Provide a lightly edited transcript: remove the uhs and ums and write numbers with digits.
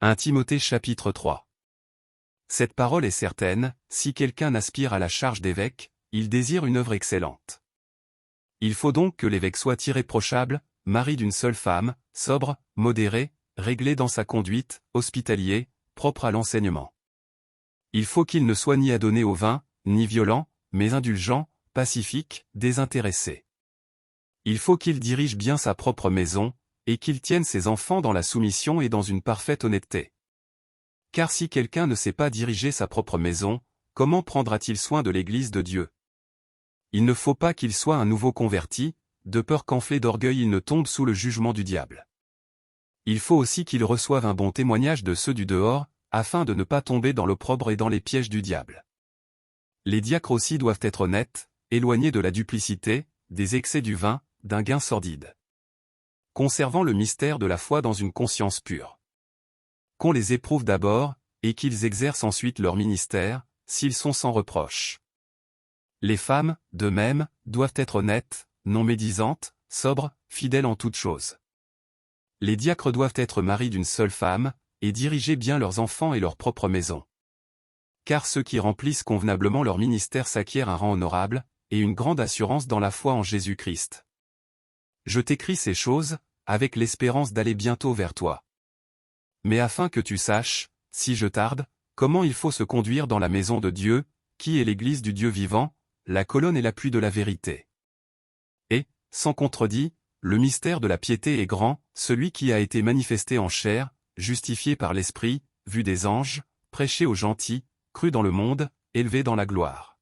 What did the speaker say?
1 Timothée chapitre 3. Cette parole est certaine, si quelqu'un aspire à la charge d'évêque, il désire une œuvre excellente. Il faut donc que l'évêque soit irréprochable, mari d'une seule femme, sobre, modéré, réglé dans sa conduite, hospitalier, propre à l'enseignement. Il faut qu'il ne soit ni adonné au vin, ni violent, mais indulgent, pacifique, désintéressé. Il faut qu'il dirige bien sa propre maison, et qu'il tienne ses enfants dans la soumission et dans une parfaite honnêteté. Car si quelqu'un ne sait pas diriger sa propre maison, comment prendra-t-il soin de l'Église de Dieu? Il ne faut pas qu'il soit un nouveau converti, de peur qu'enflé d'orgueil il ne tombe sous le jugement du diable. Il faut aussi qu'il reçoive un bon témoignage de ceux du dehors, afin de ne pas tomber dans l'opprobre et dans les pièges du diable. Les diacres aussi doivent être honnêtes, éloignés de la duplicité, des excès du vin, d'un gain sordide. Conservant le mystère de la foi dans une conscience pure. Qu'on les éprouve d'abord, et qu'ils exercent ensuite leur ministère, s'ils sont sans reproche. Les femmes, de même, doivent être honnêtes, non médisantes, sobres, fidèles en toutes choses. Les diacres doivent être maris d'une seule femme, et diriger bien leurs enfants et leur propre maison. Car ceux qui remplissent convenablement leur ministère s'acquièrent un rang honorable, et une grande assurance dans la foi en Jésus-Christ. Je t'écris ces choses, avec l'espérance d'aller bientôt vers toi. Mais afin que tu saches, si je tarde, comment il faut se conduire dans la maison de Dieu, qui est l'Église du Dieu vivant, la colonne et l'appui de la vérité. Et, sans contredit, le mystère de la piété est grand, celui qui a été manifesté en chair, justifié par l'Esprit, vu des anges, prêché aux gentils, cru dans le monde, élevé dans la gloire.